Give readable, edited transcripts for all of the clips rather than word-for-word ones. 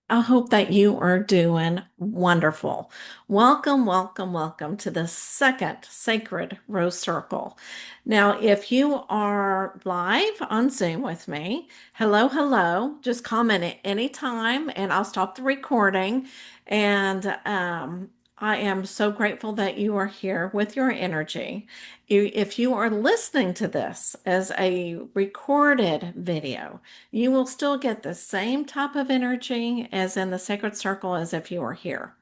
I hope that you are doing wonderful. Welcome, welcome, welcome to the second Sacred Rose Circle. Now, if you are live on Zoom with me, hello, hello. Just comment at any time and I'll stop the recording. And I am so grateful that you are here with your energy. If you are listening to this as a recorded video, you will still get the same type of energy as in the sacred circle as if you were here.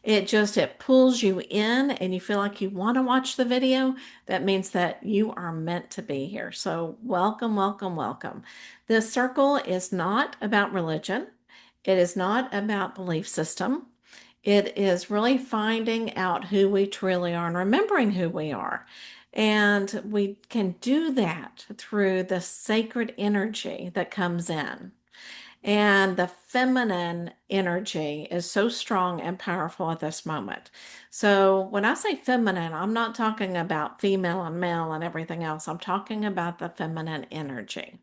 It pulls you in and you feel like you want to watch the video. That means that you are meant to be here. So welcome, welcome, welcome. This circle is not about religion. It is not about belief system. It is really finding out who we truly are and remembering who we are. And we can do that through the sacred energy that comes in. And the feminine energy is so strong and powerful at this moment. So, when I say feminine, I'm not talking about female and male and everything else. I'm talking about the feminine energy.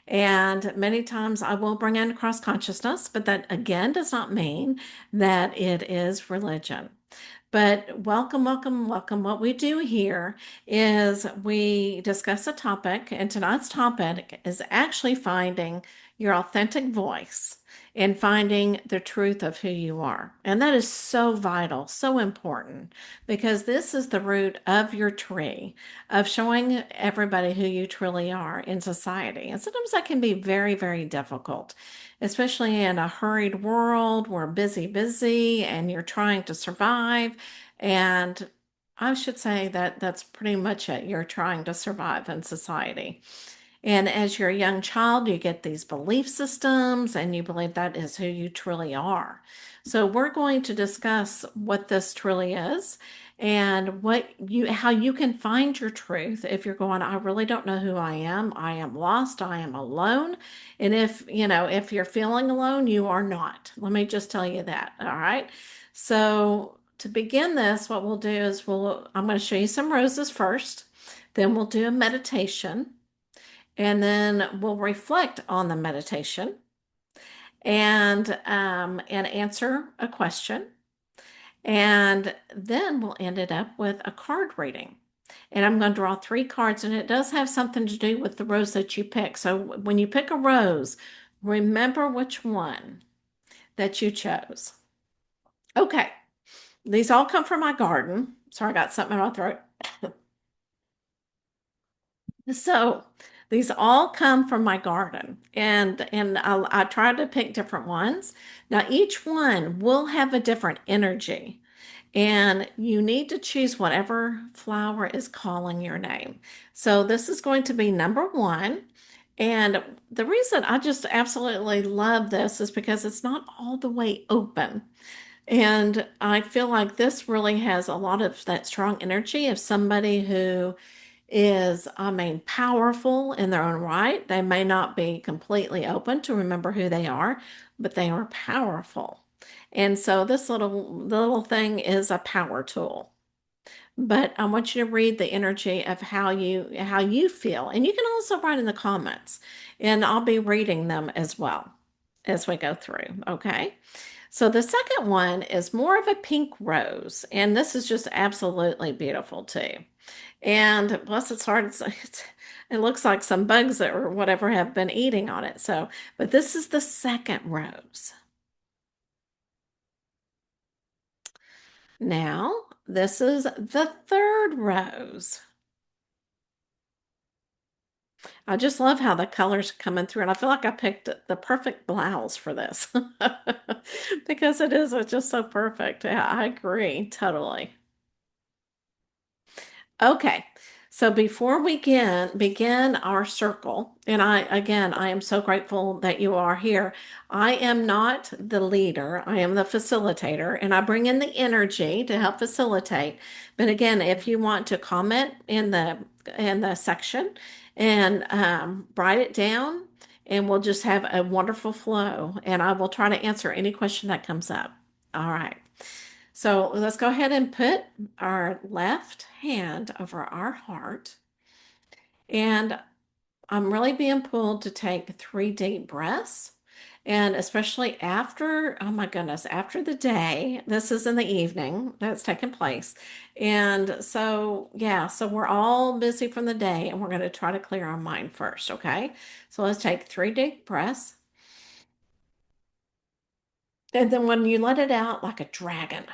And many times I will bring in cross consciousness, but that again does not mean that it is religion. But welcome, welcome, welcome. What we do here is we discuss a topic, and tonight's topic is actually finding your authentic voice and finding the truth of who you are. And that is so vital, so important, because this is the root of your tree of showing everybody who you truly are in society. And sometimes that can be very, very difficult, especially in a hurried world. We're busy, busy, and you're trying to survive. And I should say that that's pretty much it. You're trying to survive in society. And as you're a young child, you get these belief systems and you believe that is who you truly are. So we're going to discuss what this truly is and how you can find your truth if you're going, I really don't know who I am lost, I am alone. And if you're feeling alone, you are not. Let me just tell you that. All right. So to begin this, what we'll do is I'm going to show you some roses first, then we'll do a meditation. And then we'll reflect on the meditation and answer a question. And then we'll end it up with a card reading. And I'm going to draw three cards, and it does have something to do with the rose that you pick. So when you pick a rose, remember which one that you chose. Okay, these all come from my garden. Sorry, I got something in my throat. So these all come from my garden, and I tried to pick different ones. Now each one will have a different energy, and you need to choose whatever flower is calling your name. So this is going to be number one. And the reason I just absolutely love this is because it's not all the way open. And I feel like this really has a lot of that strong energy of somebody who is, I mean, powerful in their own right. They may not be completely open to remember who they are, but they are powerful. And so this little thing is a power tool. But I want you to read the energy of how you feel. And you can also write in the comments, and I'll be reading them as well as we go through, okay? So the second one is more of a pink rose, and this is just absolutely beautiful too. And plus, it's hard. It looks like some bugs or whatever have been eating on it. So, but this is the second rose. Now, this is the third rose. I just love how the colors are coming through, and I feel like I picked the perfect blouse for this because it is just so perfect. Yeah, I agree totally. Okay. So before we begin our circle, and I am so grateful that you are here. I am not the leader. I am the facilitator, and I bring in the energy to help facilitate. But again, if you want to comment in the section and write it down, and we'll just have a wonderful flow, and I will try to answer any question that comes up. All right. So let's go ahead and put our left hand over our heart. And I'm really being pulled to take three deep breaths. And especially after, oh my goodness, after the day, this is in the evening that's taking place. And so, yeah, so we're all busy from the day and we're going to try to clear our mind first, okay? So let's take 3 deep breaths. And then when you let it out like a dragon,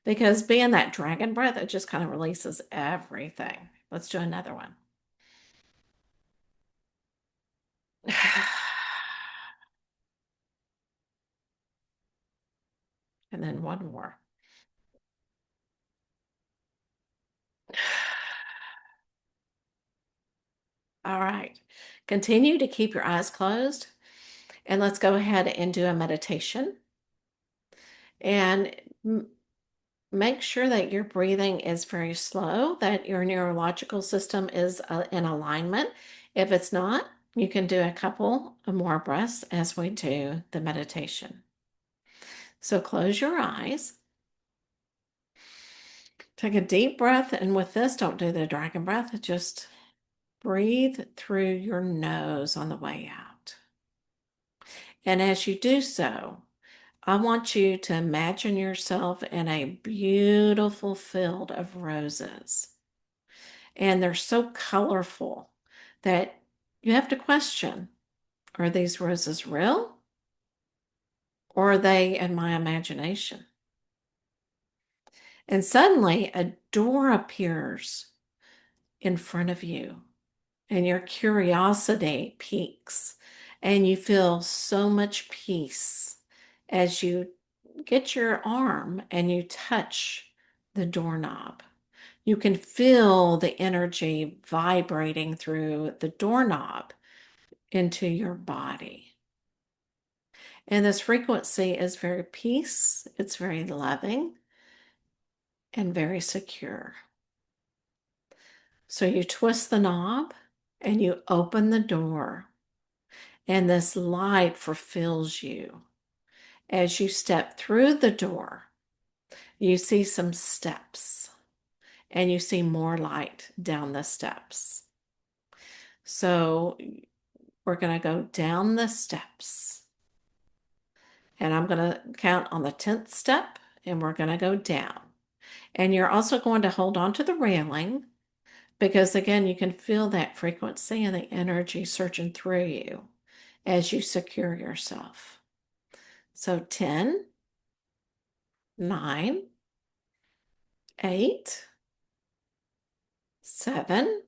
because being that dragon breath, it just kind of releases everything. Let's do another one. And then one more. All right. Continue to keep your eyes closed. And let's go ahead and do a meditation. And make sure that your breathing is very slow, that your neurological system is in alignment. If it's not, you can do a couple of more breaths as we do the meditation. So close your eyes. Take a deep breath. And with this, don't do the dragon breath. Just breathe through your nose on the way out. And as you do so, I want you to imagine yourself in a beautiful field of roses. And they're so colorful that you have to question, are these roses real or are they in my imagination? And suddenly a door appears in front of you and your curiosity peaks and you feel so much peace as you get your arm and you touch the doorknob. You can feel the energy vibrating through the doorknob into your body. And this frequency is very peace, it's very loving, and very secure. So you twist the knob and you open the door, and this light fulfills you. As you step through the door, you see some steps and you see more light down the steps. So we're going to go down the steps and I'm going to count on the 10th step and we're going to go down. And you're also going to hold on to the railing because again, you can feel that frequency and the energy surging through you as you secure yourself. So 10, 9, 8, 7,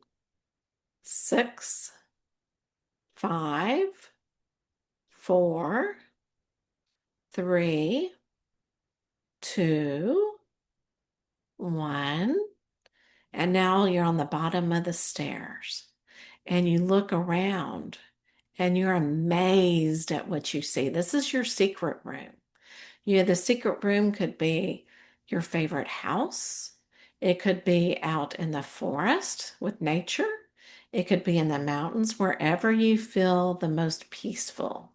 6, 5, 4, 3, 2, 1. And now you're on the bottom of the stairs and you look around and you're amazed at what you see. This is your secret room. The secret room could be your favorite house. It could be out in the forest with nature. It could be in the mountains, wherever you feel the most peaceful.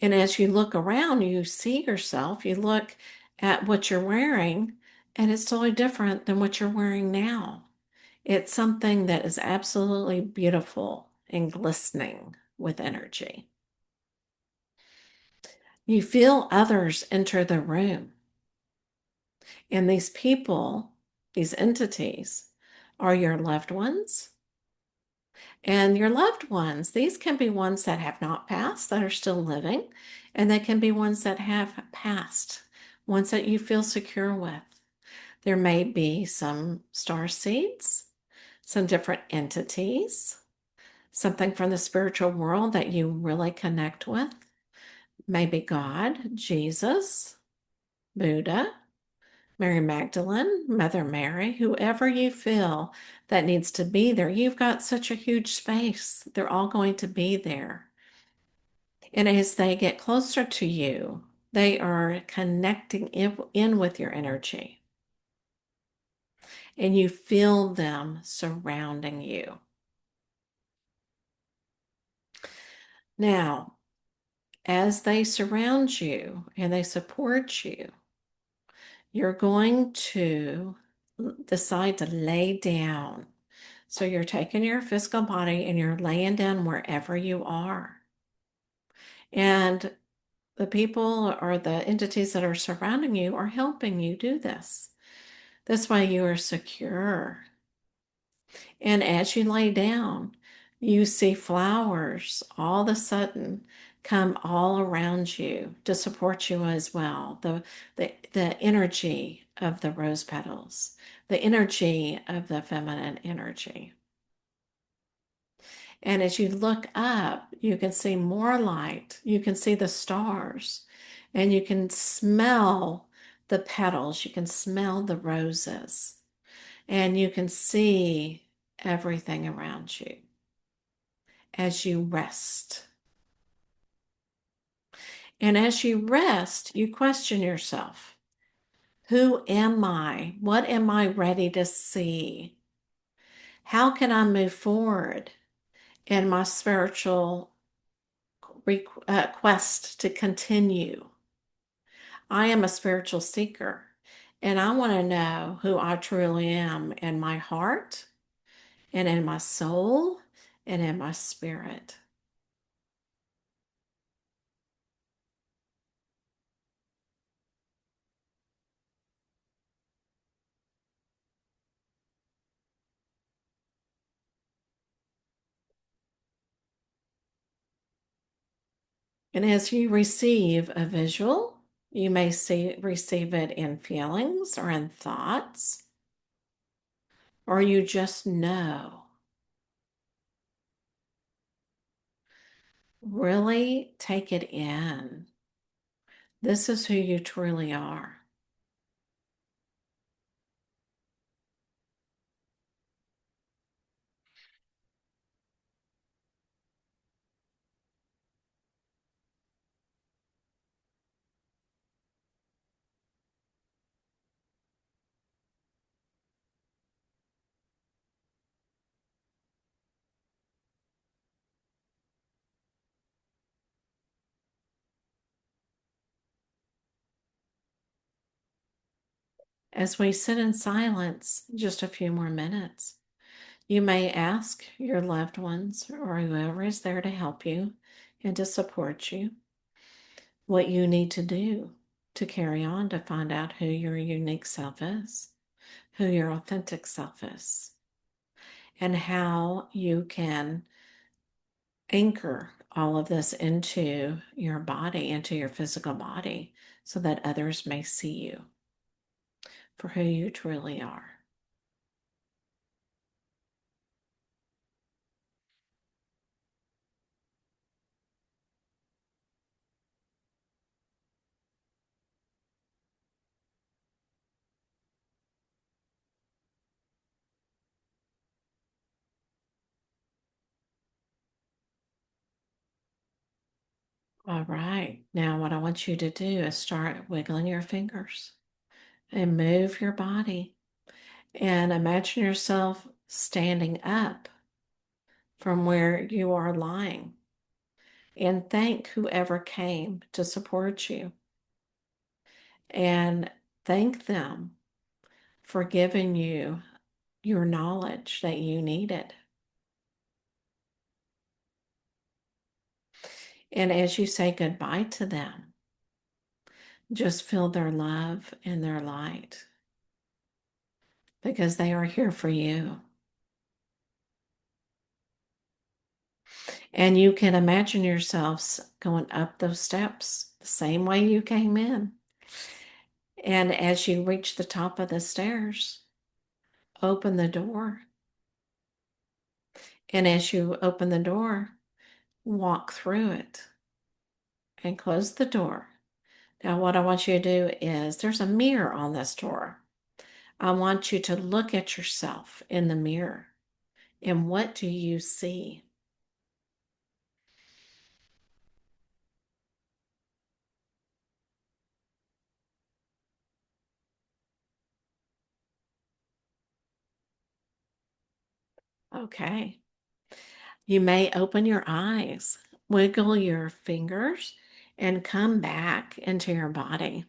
And as you look around, you see yourself, you look at what you're wearing, and it's totally different than what you're wearing now. It's something that is absolutely beautiful and glistening with energy. You feel others enter the room. And these people, these entities, are your loved ones. And your loved ones, these can be ones that have not passed, that are still living, and they can be ones that have passed, ones that you feel secure with. There may be some star seeds, some different entities, something from the spiritual world that you really connect with. Maybe God, Jesus, Buddha, Mary Magdalene, Mother Mary, whoever you feel that needs to be there. You've got such a huge space. They're all going to be there. And as they get closer to you, they are connecting in with your energy. And you feel them surrounding you. Now, as they surround you and they support you, you're going to decide to lay down. So you're taking your physical body and you're laying down wherever you are. And the people or the entities that are surrounding you are helping you do this. This way you are secure. And as you lay down, you see flowers all of a sudden come all around you to support you as well. The energy of the rose petals, the energy of the feminine energy. And as you look up, you can see more light. You can see the stars, and you can smell the petals. You can smell the roses, and you can see everything around you as you rest. And as you rest, you question yourself. Who am I? What am I ready to see? How can I move forward in my spiritual quest to continue? I am a spiritual seeker, and I want to know who I truly am in my heart and in my soul and in my spirit. And as you receive a visual, you may receive it in feelings or in thoughts, or you just know. Really take it in. This is who you truly are. As we sit in silence just a few more minutes, you may ask your loved ones or whoever is there to help you and to support you what you need to do to carry on to find out who your unique self is, who your authentic self is, and how you can anchor all of this into your body, into your physical body, so that others may see you for who you truly are. All right. Now, what I want you to do is start wiggling your fingers and move your body and imagine yourself standing up from where you are lying and thank whoever came to support you and thank them for giving you your knowledge that you needed. And as you say goodbye to them, just feel their love and their light because they are here for you. And you can imagine yourselves going up those steps the same way you came in. And as you reach the top of the stairs, open the door. And as you open the door, walk through it and close the door. Now, what I want you to do is there's a mirror on this door. I want you to look at yourself in the mirror. And what do you see? Okay. You may open your eyes, wiggle your fingers, and come back into your body.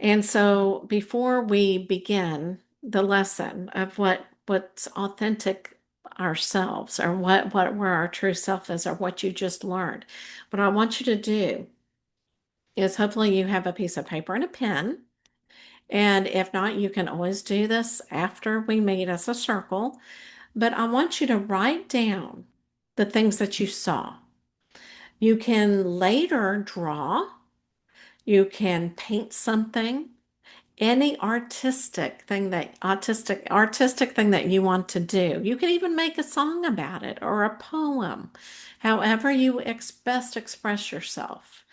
And so, before we begin the lesson of what what's authentic ourselves, or what where our true self is, or what you just learned. What I want you to do is, hopefully you have a piece of paper and a pen. And if not, you can always do this after we meet as a circle. But I want you to write down the things that you saw. You can later draw, you can paint something, any artistic thing that you want to do. You can even make a song about it, or a poem, however you best express yourself,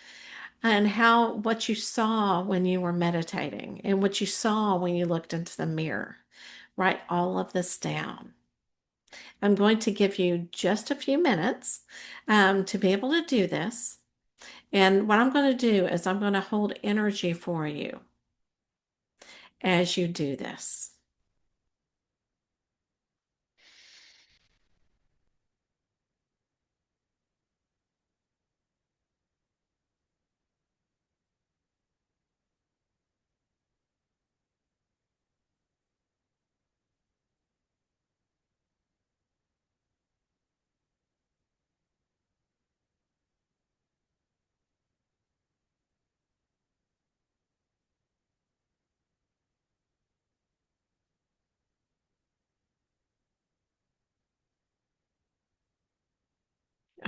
and how what you saw when you were meditating, and what you saw when you looked into the mirror. Write all of this down. I'm going to give you just a few minutes to be able to do this. And what I'm going to do is I'm going to hold energy for you as you do this.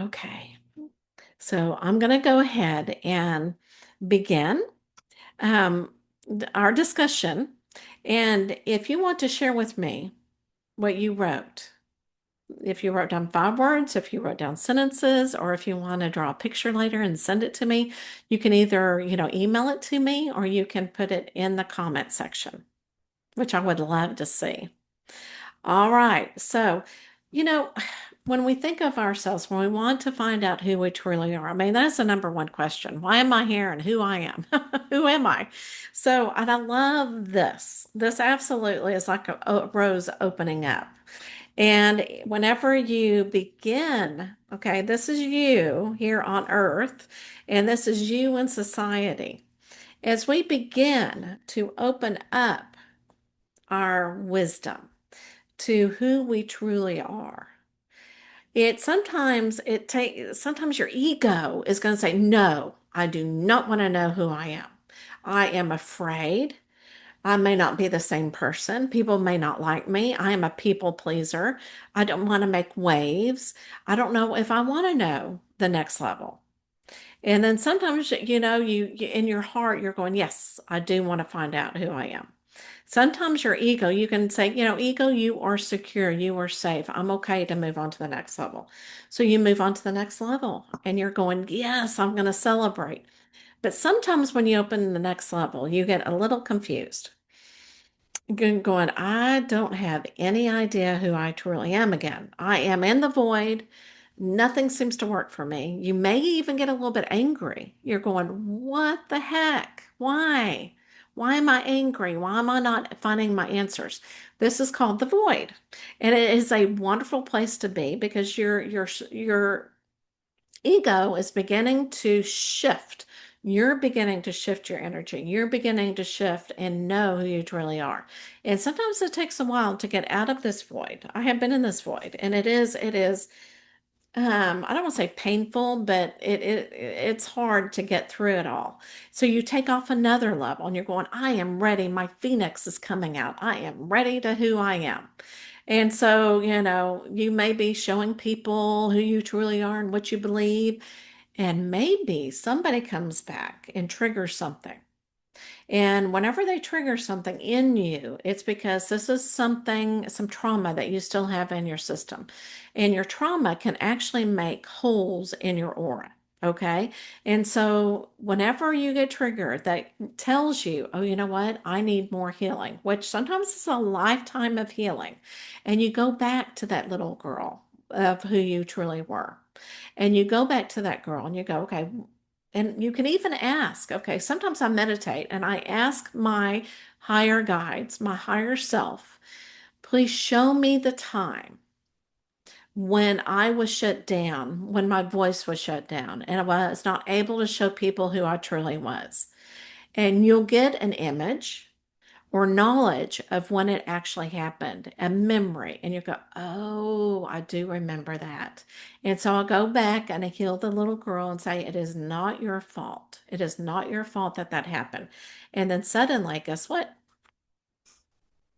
Okay. So I'm going to go ahead and begin um, our discussion. And if you want to share with me what you wrote, if you wrote down 5 words, if you wrote down sentences, or if you want to draw a picture later and send it to me, you can either, email it to me, or you can put it in the comment section, which I would love to see. All right. So, you know, when we think of ourselves, when we want to find out who we truly are, I mean, that's the number one question. Why am I here, and who I am? Who am I? So, and I love this. This absolutely is like a rose opening up. And whenever you begin, okay, this is you here on earth, and this is you in society. As we begin to open up our wisdom to who we truly are, sometimes your ego is going to say, no, I do not want to know who I am. I am afraid. I may not be the same person. People may not like me. I am a people pleaser. I don't want to make waves. I don't know if I want to know the next level. And then sometimes, you in your heart, you're going, yes, I do want to find out who I am. Sometimes your ego, you can say, ego, you are secure, you are safe. I'm okay to move on to the next level. So you move on to the next level, and you're going, yes, I'm going to celebrate. But sometimes when you open the next level, you get a little confused, going, I don't have any idea who I truly am again. I am in the void. Nothing seems to work for me. You may even get a little bit angry. You're going, what the heck? Why? Why am I angry? Why am I not finding my answers? This is called the void. And it is a wonderful place to be, because your ego is beginning to shift. You're beginning to shift your energy. You're beginning to shift and know who you truly are. And sometimes it takes a while to get out of this void. I have been in this void, and it is I don't want to say painful, but it's hard to get through it all. So you take off another level, and you're going, I am ready. My phoenix is coming out. I am ready to who I am. And so, you may be showing people who you truly are and what you believe. And maybe somebody comes back and triggers something. And whenever they trigger something in you, it's because this is some trauma that you still have in your system. And your trauma can actually make holes in your aura. Okay. And so whenever you get triggered, that tells you, oh, you know what? I need more healing, which sometimes is a lifetime of healing. And you go back to that little girl of who you truly were. And you go back to that girl, and you go, okay, and you can even ask, okay, sometimes I meditate and I ask my higher guides, my higher self, please show me the time when I was shut down, when my voice was shut down, and I was not able to show people who I truly was. And you'll get an image, or knowledge of when it actually happened, a memory, and you go, oh, I do remember that. And so I'll go back and I heal the little girl and say, it is not your fault. It is not your fault that that happened. And then suddenly, guess what?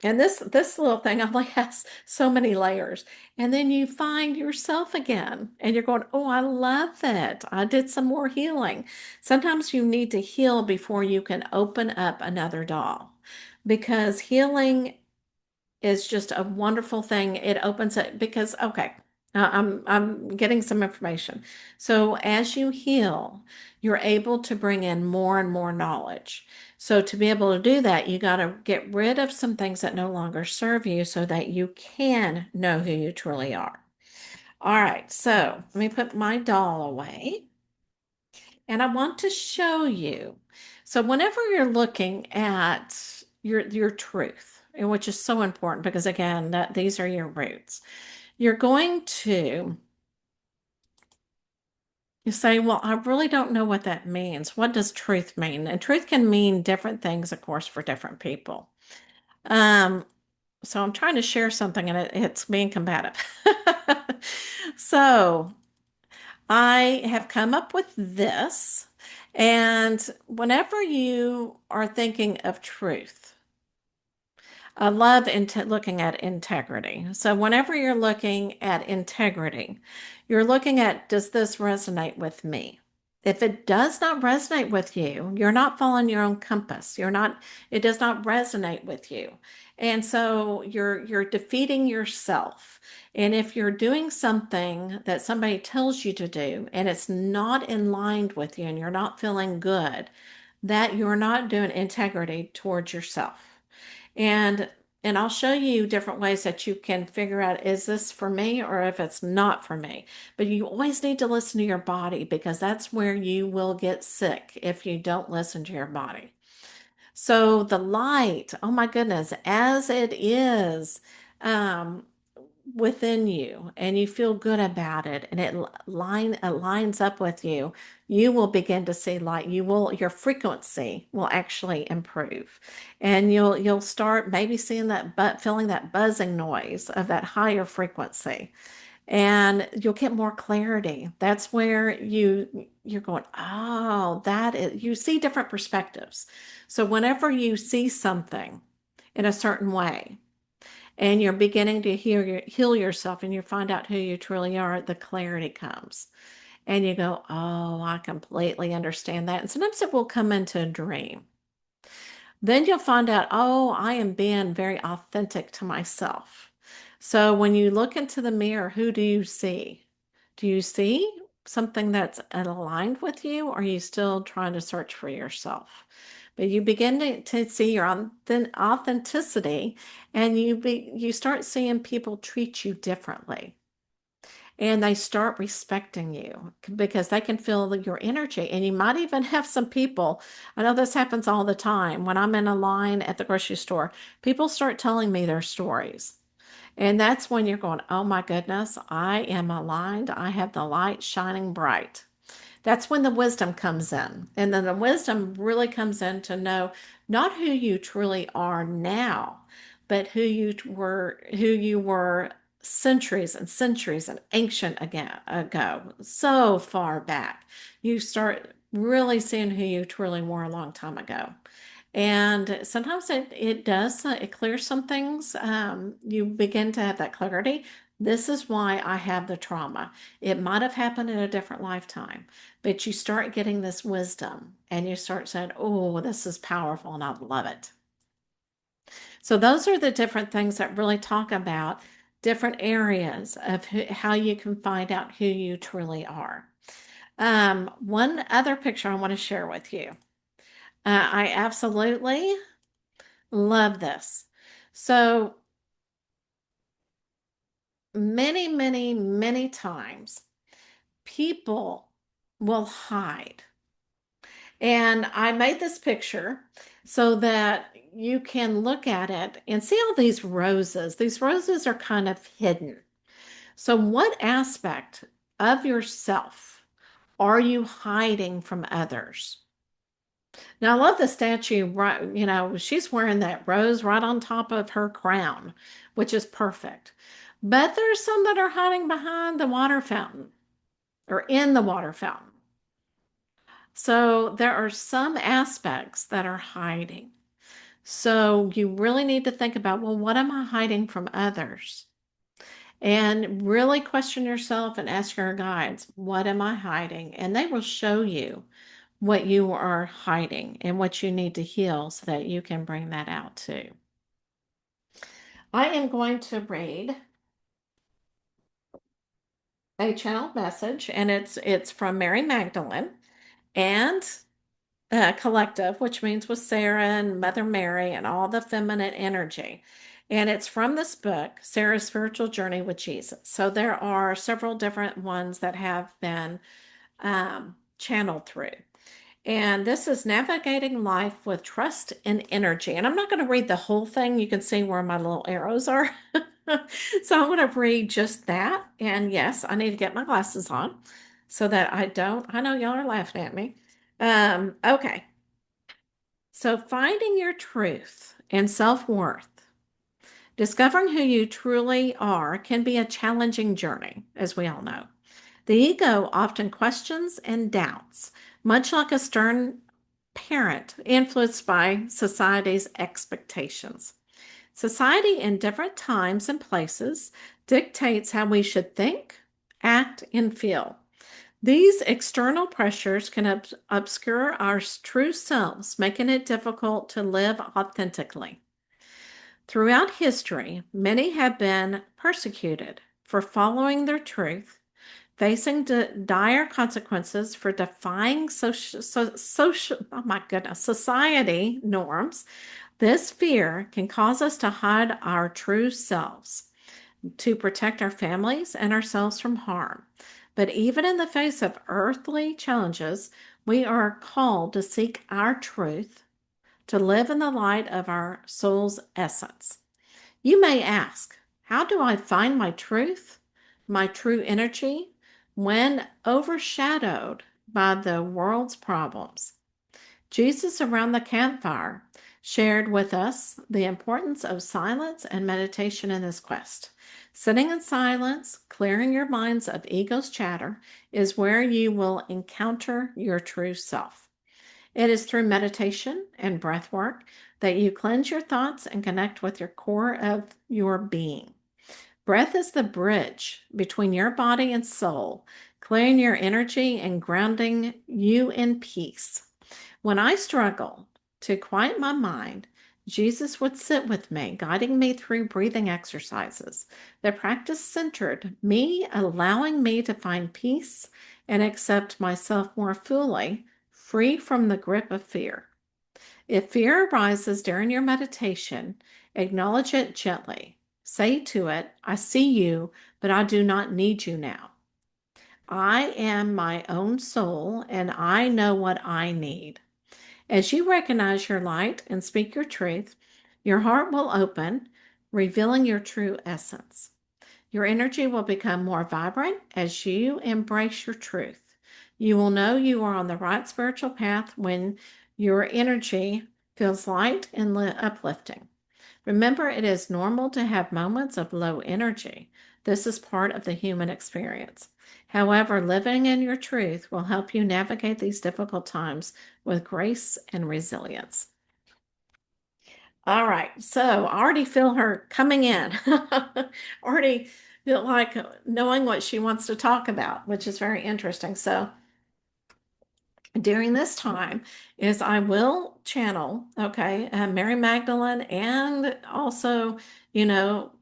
And this little thing only has so many layers. And then you find yourself again and you're going, "Oh, I love it. I did some more healing." Sometimes you need to heal before you can open up another doll because healing is just a wonderful thing. It opens it because okay, I'm getting some information. So as you heal, you're able to bring in more and more knowledge. So to be able to do that, you got to get rid of some things that no longer serve you so that you can know who you truly are. All right, so let me put my doll away. And I want to show you. So whenever you're looking at your truth, and which is so important because again, that these are your roots, you're going to you say, well, I really don't know what that means. What does truth mean? And truth can mean different things, of course, for different people. Um, so I'm trying to share something and it's being combative. So I have come up with this. And whenever you are thinking of truth, I love looking at integrity. So whenever you're looking at integrity, you're looking at, does this resonate with me? If it does not resonate with you, you're not following your own compass. It does not resonate with you. And so you're defeating yourself. And if you're doing something that somebody tells you to do and it's not in line with you and you're not feeling good, that you're not doing integrity towards yourself. And and I'll show you different ways that you can figure out is this for me or if it's not for me. But you always need to listen to your body because that's where you will get sick if you don't listen to your body. So the light, oh my goodness, as it is um, within you and you feel good about it and it lines up with you, you will begin to see light. Your frequency will actually improve. And you'll start maybe seeing that feeling that buzzing noise of that higher frequency and you'll get more clarity. That's where you're going, oh, that is, you see different perspectives. So whenever you see something in a certain way and you're beginning to heal yourself and you find out who you truly are, the clarity comes. And you go, oh, I completely understand that. And sometimes it will come into a dream. Then you'll find out, oh, I am being very authentic to myself. So when you look into the mirror, who do you see? Do you see something that's aligned with you, or are you still trying to search for yourself? But you begin to see your authenticity, and you start seeing people treat you differently and they start respecting you because they can feel your energy. And you might even have some people, I know this happens all the time. When I'm in a line at the grocery store, people start telling me their stories. And that's when you're going, oh my goodness, I am aligned. I have the light shining bright. That's when the wisdom comes in. And then the wisdom really comes in to know not who you truly are now, but who you were centuries and centuries and ancient ago, so far back. You start really seeing who you truly were a long time ago. And sometimes it does, it clears some things. You begin to have that clarity. This is why I have the trauma. It might have happened in a different lifetime, but you start getting this wisdom and you start saying, oh, this is powerful and I love it. So, those are the different things that really talk about different areas of how you can find out who you truly are. One other picture I want to share with you. I absolutely love this. So, many times people will hide. And I made this picture so that you can look at it and see all these roses. These roses are kind of hidden. So, what aspect of yourself are you hiding from others? Now, I love the statue, right? She's wearing that rose right on top of her crown, which is perfect. But there's some that are hiding behind the water fountain or in the water fountain. So there are some aspects that are hiding. So you really need to think about, well, what am I hiding from others? And really question yourself and ask your guides, what am I hiding? And they will show you what you are hiding and what you need to heal so that you can bring that out too. I am going to read a channel message, and it's from Mary Magdalene and Collective, which means with Sarah and Mother Mary and all the feminine energy. And it's from this book, Sarah's Spiritual Journey with Jesus. So there are several different ones that have been channeled through. And this is Navigating Life with Trust and Energy. And I'm not going to read the whole thing. You can see where my little arrows are. So I'm going to read just that. And yes, I need to get my glasses on so that I know y'all are laughing at me. Okay. So finding your truth and self-worth, discovering who you truly are can be a challenging journey, as we all know. The ego often questions and doubts, much like a stern parent influenced by society's expectations. Society in different times and places dictates how we should think, act, and feel. These external pressures can obscure our true selves, making it difficult to live authentically. Throughout history, many have been persecuted for following their truth, facing dire consequences for defying oh my goodness, society norms. This fear can cause us to hide our true selves, to protect our families and ourselves from harm. But even in the face of earthly challenges, we are called to seek our truth, to live in the light of our soul's essence. You may ask, how do I find my truth, my true energy, when overshadowed by the world's problems? Jesus around the campfire shared with us the importance of silence and meditation in this quest. Sitting in silence, clearing your minds of ego's chatter, is where you will encounter your true self. It is through meditation and breath work that you cleanse your thoughts and connect with your core of your being. Breath is the bridge between your body and soul, clearing your energy and grounding you in peace. When I struggle to quiet my mind, Jesus would sit with me, guiding me through breathing exercises. The practice centered me, allowing me to find peace and accept myself more fully, free from the grip of fear. If fear arises during your meditation, acknowledge it gently. Say to it, I see you, but I do not need you now. I am my own soul, and I know what I need. As you recognize your light and speak your truth, your heart will open, revealing your true essence. Your energy will become more vibrant as you embrace your truth. You will know you are on the right spiritual path when your energy feels light and uplifting. Remember, it is normal to have moments of low energy. This is part of the human experience. However, living in your truth will help you navigate these difficult times with grace and resilience. All right, so I already feel her coming in. Already feel like knowing what she wants to talk about, which is very interesting. So during this time is I will channel, okay, Mary Magdalene and also, you know,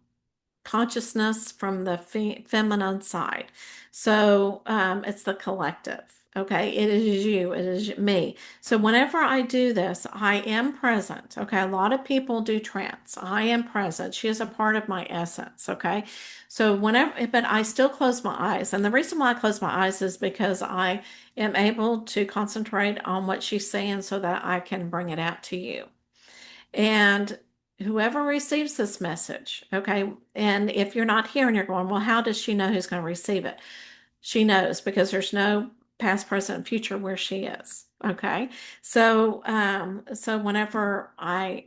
consciousness from the feminine side. So it's the collective. Okay, it is you, it is me. So whenever I do this, I am present. Okay, a lot of people do trance. I am present. She is a part of my essence. Okay, so whenever, but I still close my eyes. And the reason why I close my eyes is because I am able to concentrate on what she's saying so that I can bring it out to you. And whoever receives this message, okay, and if you're not here and you're going, well, how does she know who's going to receive it? She knows because there's no past, present, and future where she is. Okay. So whenever I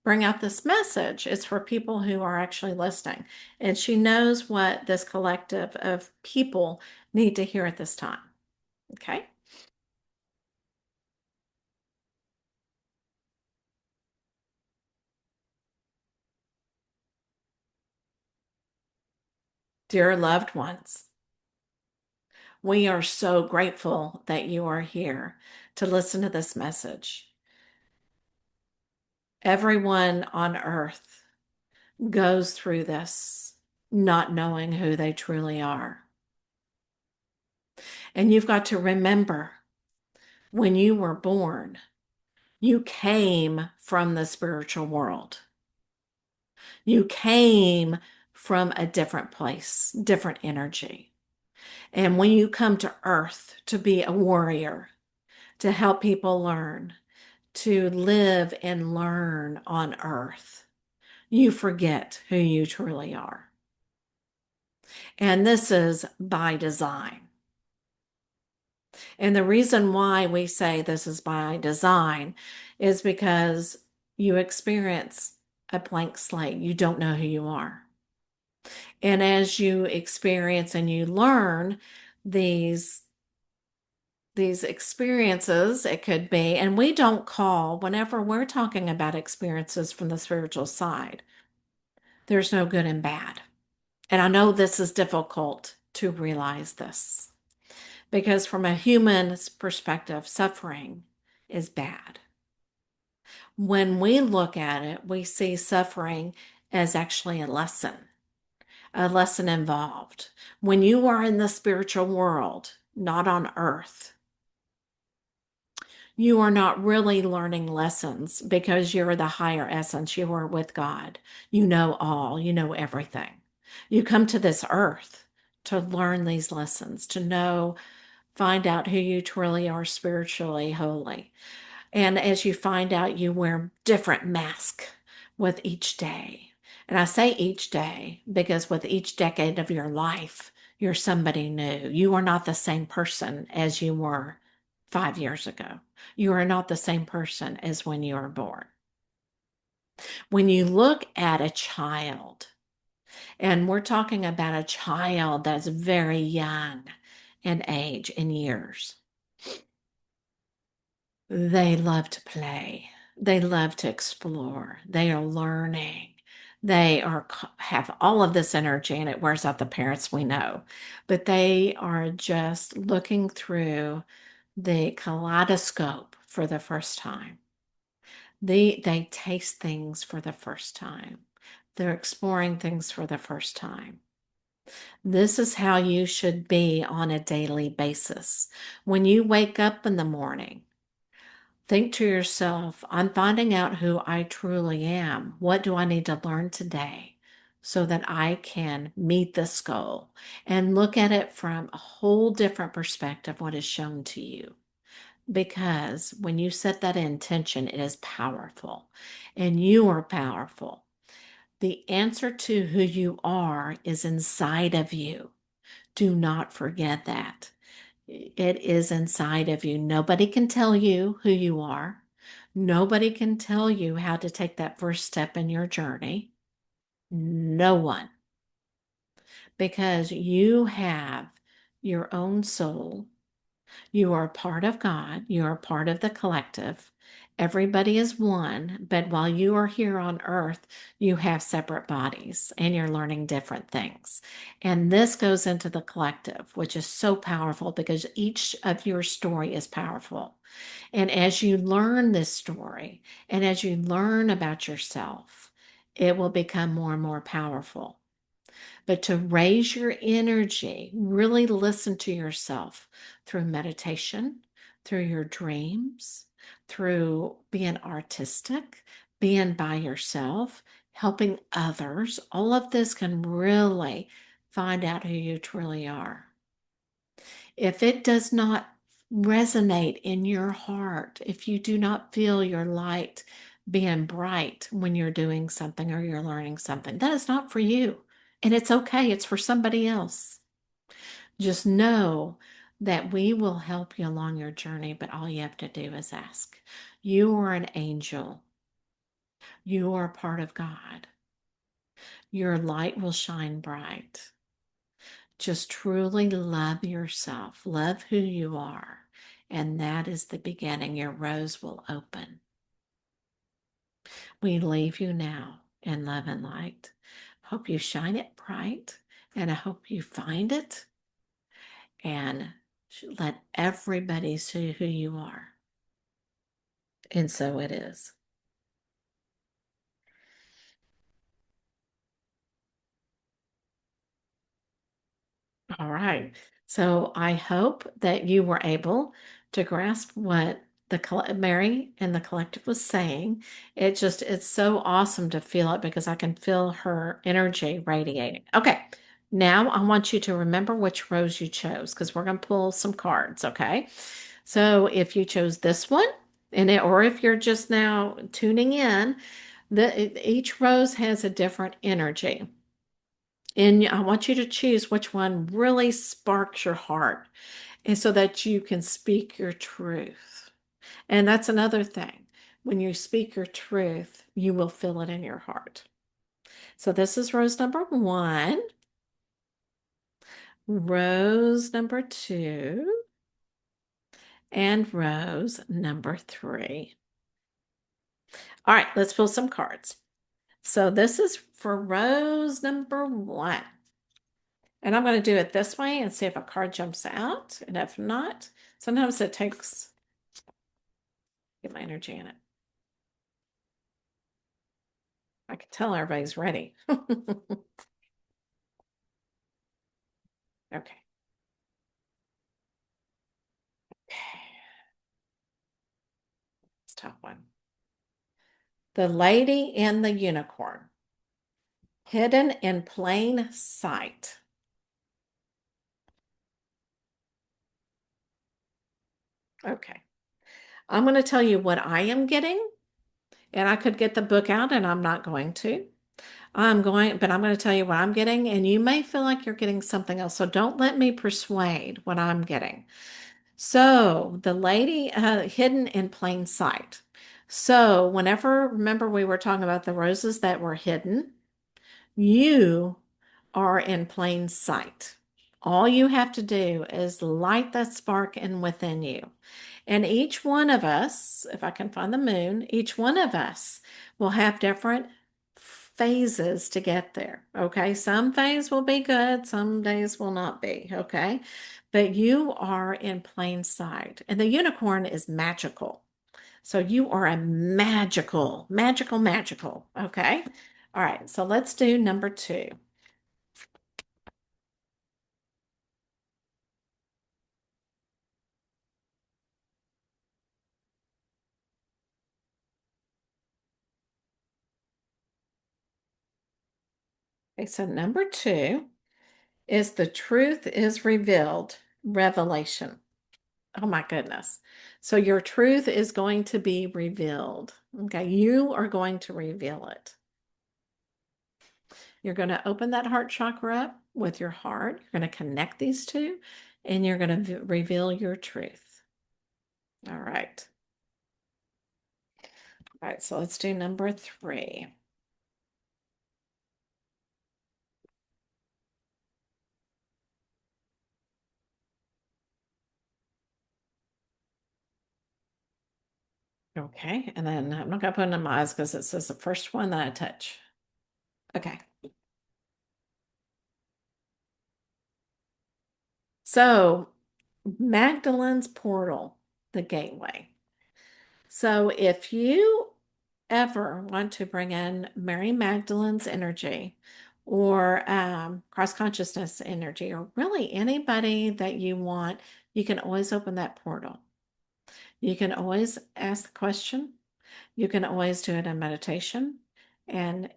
bring out this message, it's for people who are actually listening. And she knows what this collective of people need to hear at this time. Okay. Dear loved ones, we are so grateful that you are here to listen to this message. Everyone on earth goes through this not knowing who they truly are. And you've got to remember when you were born, you came from the spiritual world. You came from a different place, different energy. And when you come to earth to be a warrior, to help people learn, to live and learn on earth, you forget who you truly are. And this is by design. And the reason why we say this is by design is because you experience a blank slate. You don't know who you are. And as you experience and you learn these these experiences, it could be, and we don't call, whenever we're talking about experiences from the spiritual side, there's no good and bad. And I know this is difficult to realize this because from a human's perspective, suffering is bad. When we look at it, we see suffering as actually a lesson involved. When you are in the spiritual world, not on earth, you are not really learning lessons because you're the higher essence. You are with God. You know all, you know everything. You come to this earth to learn these lessons, to know, find out who you truly are spiritually holy. And as you find out, you wear different masks with each day. And I say each day because with each decade of your life, you're somebody new. You are not the same person as you were 5 years ago. You are not the same person as when you were born. When you look at a child, and we're talking about a child that's very young in age, in years, they love to play. They love to explore. They are learning. They are have all of this energy and it wears out the parents we know. But they are just looking through the kaleidoscope for the first time. They taste things for the first time. They're exploring things for the first time. This is how you should be on a daily basis. When you wake up in the morning, think to yourself, I'm finding out who I truly am. What do I need to learn today so that I can meet this goal? And look at it from a whole different perspective, what is shown to you. Because when you set that intention, it is powerful and you are powerful. The answer to who you are is inside of you. Do not forget that. It is inside of you. Nobody can tell you who you are. Nobody can tell you how to take that first step in your journey. No one. Because you have your own soul. You are a part of God. You are a part of the collective. Everybody is one, but while you are here on earth, you have separate bodies and you're learning different things. And this goes into the collective, which is so powerful because each of your story is powerful. And as you learn this story and as you learn about yourself, it will become more and more powerful. But to raise your energy, really listen to yourself through meditation, through your dreams, through being artistic, being by yourself, helping others. All of this can really find out who you truly are. If it does not resonate in your heart, if you do not feel your light being bright when you're doing something or you're learning something, that is not for you. And it's okay, it's for somebody else. Just know that we will help you along your journey, but all you have to do is ask. You are an angel. You are part of God. Your light will shine bright. Just truly love yourself, love who you are, and that is the beginning. Your rose will open. We leave you now in love and light. Hope you shine it bright, and I hope you find it and let everybody see who you are. And so it is. All right. So I hope that you were able to grasp what Mary and the collective was saying. It's so awesome to feel it because I can feel her energy radiating. Okay. Now I want you to remember which rose you chose because we're going to pull some cards. Okay. So if you chose this one, or if you're just now tuning in, each rose has a different energy. And I want you to choose which one really sparks your heart and so that you can speak your truth. And that's another thing. When you speak your truth, you will feel it in your heart. So this is rose number one, rose number two, and rose number three. All right, let's pull some cards. So this is for rose number one. And I'm going to do it this way and see if a card jumps out. And if not, sometimes it takes, get my energy in it. I can tell everybody's ready. Okay. Let's top one. The Lady and the Unicorn. Hidden in plain sight. Okay. I'm going to tell you what I am getting, and I could get the book out, and I'm not going to. But I'm going to tell you what I'm getting, and you may feel like you're getting something else. So don't let me persuade what I'm getting. So the lady hidden in plain sight. So remember we were talking about the roses that were hidden? You are in plain sight. All you have to do is light that spark in within you. And each one of us, if I can find the moon, each one of us will have different phases to get there. Okay. Some phase will be good, some days will not be. Okay. But you are in plain sight. And the unicorn is magical. So you are a magical, magical, magical. Okay. All right. So let's do number two. Okay. So number two is the truth is revealed, revelation. Oh my goodness. So your truth is going to be revealed. Okay. You are going to reveal it. You're going to open that heart chakra up with your heart. You're going to connect these two and you're going to reveal your truth. All right. All right. So let's do number three. Okay. And then I'm not going to put it in my eyes because it says the first one that I touch. Okay. So Magdalene's portal, the gateway. So if you ever want to bring in Mary Magdalene's energy or cross consciousness energy, or really anybody that you want, you can always open that portal. You can always ask the question. You can always do it in meditation. And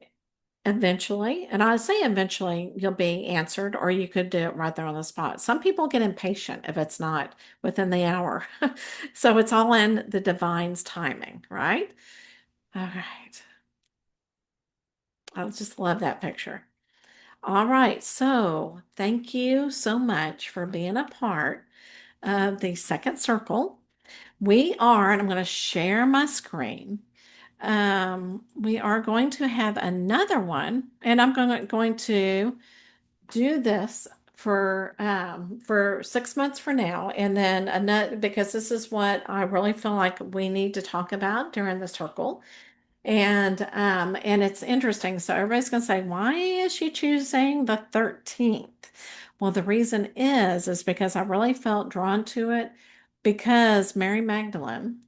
eventually, and I say eventually, you'll be answered, or you could do it right there on the spot. Some people get impatient if it's not within the hour. So it's all in the divine's timing, right? All right. I just love that picture. All right. So thank you so much for being a part of the second circle. We are, and I'm going to share my screen. We are going to have another one, and I'm going to do this for 6 months for now, and then another, because this is what I really feel like we need to talk about during the circle. And it's interesting. So everybody's going to say, why is she choosing the 13th? Well, the reason is because I really felt drawn to it because Mary Magdalene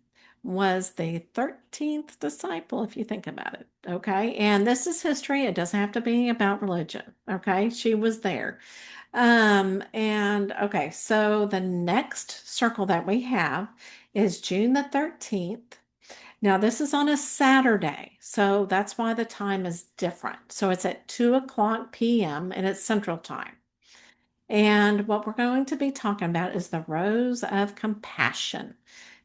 was the 13th disciple, if you think about it. Okay. And this is history. It doesn't have to be about religion. Okay. She was there. And okay, so the next circle that we have is June the 13th. Now, this is on a Saturday, so that's why the time is different. So it's at 2 o'clock p.m. and it's Central Time. And what we're going to be talking about is the rose of compassion,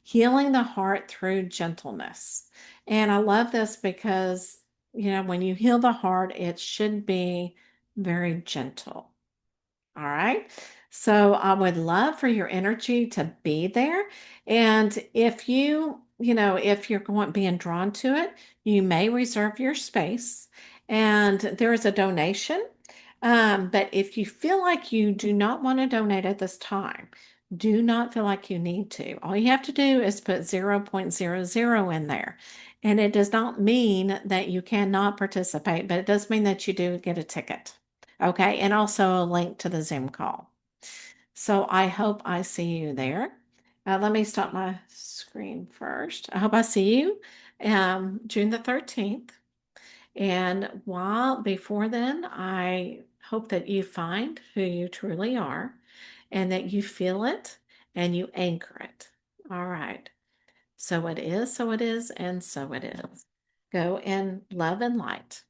healing the heart through gentleness. And I love this because, when you heal the heart, it should be very gentle. All right. So I would love for your energy to be there. And if you're going being drawn to it, you may reserve your space. And there is a donation. But if you feel like you do not want to donate at this time, do not feel like you need to. All you have to do is put 0.00 in there. And it does not mean that you cannot participate, but it does mean that you do get a ticket. Okay, and also a link to the Zoom call. So I hope I see you there. Let me stop my screen first. I hope I see you June the 13th. And while before then, I hope that you find who you truly are and that you feel it and you anchor it. All right. So it is, and so it is. Go in love and light.